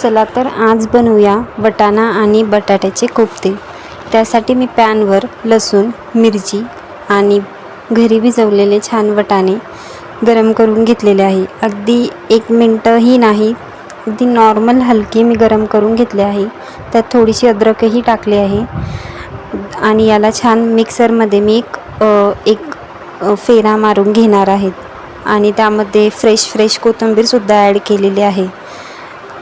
चला तर आज बनवूया वाटाणा आणि बटाट्याचे कोफ्ते। त्यासाठी मी पॅनवर लसूण, मिरची आणि घरी भिजवलेले छान वाटाणे गरम करून घेतलेले आहे। अगदी 1 मिनिटही नाही, अगदी नॉर्मल हलके मी गरम करून घेतले आहे। त्यात थोडीशी अद्रकही टाकली आहे आणि याला छान मिक्सरमध्ये मी एक फेरा मारून घेणार आहे आणि त्यामध्ये फ्रेश कोथिंबीर सुद्धा ॲड केलेली आहे।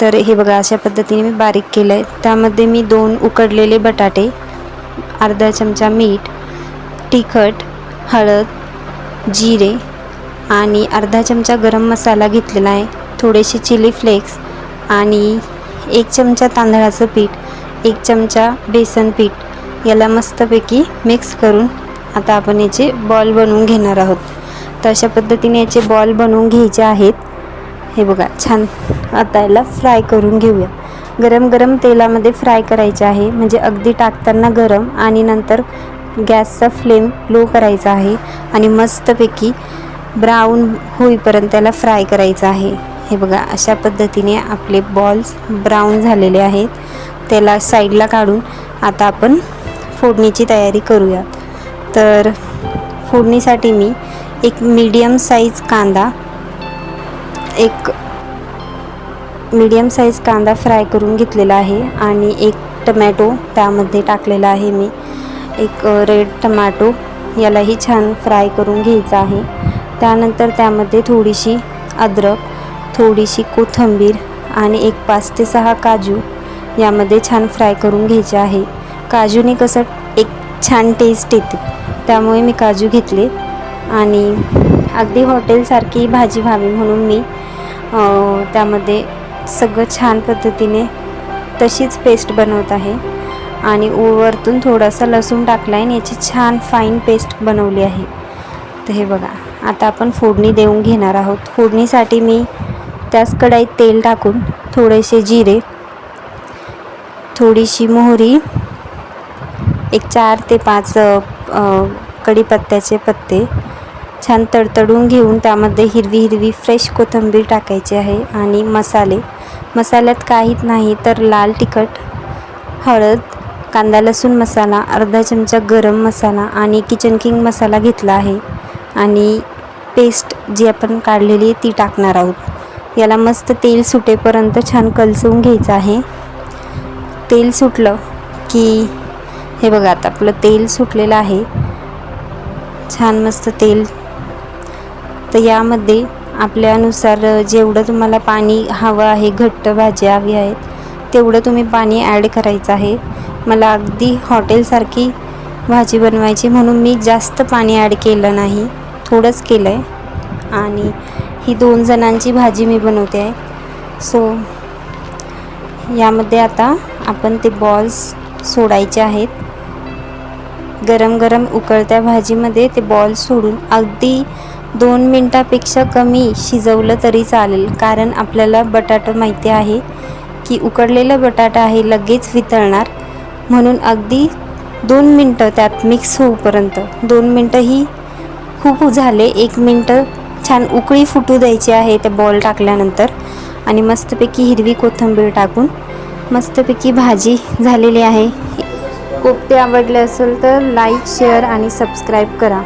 तर हे बघा, अशा पद्धतीने मी बारीक केलं आहे। त्यामध्ये मी 2 उकडलेले बटाटे, अर्धा चमचा मीठ, तिखट, हळद, जिरे आणि अर्धा चमचा गरम मसाला घेतलेला आहे, थोडेसे चिली फ्लेक्स आणि 1 चमचा तांदळाचं पीठ, 1 चमचा बेसन पीठ याला मस्तपैकी मिक्स करून आता आपण याचे बॉल बनवून घेणार आहोत। तर अशा पद्धतीने याचे बॉल बनवून घ्यायचे आहेत। हे बघा, छान आता याला फ्राय करून घेऊया। गरम तेलामध्ये फ्राय करायचे आहे, म्हणजे अगदी टाकताना गरम आणि नंतर गॅसचा फ्लेम लो करायचा आहे आणि मस्तपैकी ब्राऊन होईपर्यंत त्याला फ्राय करायचं आहे। हे बघा, अशा पद्धतीने आपले बॉल्स ब्राऊन झालेले आहेत। त्याला साईडला काढून आता आपण फोडणीची तयारी करूया। तर फोडणीसाठी मी एक मीडियम साईज कांदा फ्राय करून घेतलेला आहे आणि 1 टमॅटो त्यामध्ये टाकलेला आहे मी, एक रेड टमॅटो यालाही छान फ्राय करून घ्यायचं आहे। त्यानंतर त्यामध्ये थोडीशी अद्रक, थोडीशी कोथिंबीर आणि एक 5 ते 6 काजू यामध्ये छान फ्राय करून घ्यायचे आहे। काजूने कसं एक छान टेस्ट येते, त्यामुळे मी काजू घेतले आणि अगदी हॉटेलसारखी भाजी व्हावी म्हणून मी त्यामध्ये सगळं छान पद्धतीने तशीच पेस्ट बनवत आहे आणि वरतून थोडासा लसूण टाकला आहे आणि याची छान फाईन पेस्ट बनवली आहे। तर हे बघा, आता आपण फोडणी देऊन घेणार आहोत। फोडणीसाठी मी त्याच कढईत तेल टाकून थोडेसे जिरे, थोडीशी मोहरी, एक 4 ते 5 कढीपत्त्याचे पत्ते छान तडतडून घेऊन त्यामध्ये हिरवी फ्रेश कोथिंबीर टाकायची आहे आणि मसाल्यात काहीच नाही तर लाल तिखट, हळद, कांदा लसूण मसाला, अर्धा चमचा गरम मसाला आणि किचन किंग मसाला घेतला आहे आणि पेस्ट जी आपण काढलेली आहे ती टाकणार आहोत। याला मस्त तेल सुटेपर्यंत छान कलसून घ्यायचं आहे। तेल सुटलं की हे बघा, आता आपलं तेल सुटलेलं आहे, छान मस्त तेल। तर यामध्ये आपल्यानुसार जेवढं तुम्हाला पाणी हवं आहे, घट्ट भाजी हवी आहेत तेवढं तुम्ही पाणी ॲड करायचं आहे। मला अगदी हॉटेलसारखी भाजी बनवायची म्हणून मी जास्त पाणी ॲड केलं नाही, थोडंच केलं आहे आणि ही 2 जणांची भाजी मी बनवते आहे। सो यामध्ये आता आपण ते बॉल्स सोडायचे आहेत। गरम उकळत्या भाजीमध्ये ते बॉल सोडून अगदी 2 मिनिटापेक्षा कमी शिजवलं तरी चालेल, कारण आपल्याला बटाटा माहिती आहे की उकडलेला बटाटा आहे लगेच वितळणार, म्हणून अगदी 2 मिनटं त्यात मिक्स होऊपर्यंत, 2 मिनटंही खूप झाले, 1 मिनटं छान उकळी फुटू द्यायची आहे ते बॉल टाकल्यानंतर आणि मस्तपैकी हिरवी कोथिंबीर टाकून मस्तपैकी भाजी झालेली आहे। कोफ्ते आवडले असेल तर लाईक, शेअर आणि सबस्क्राईब करा।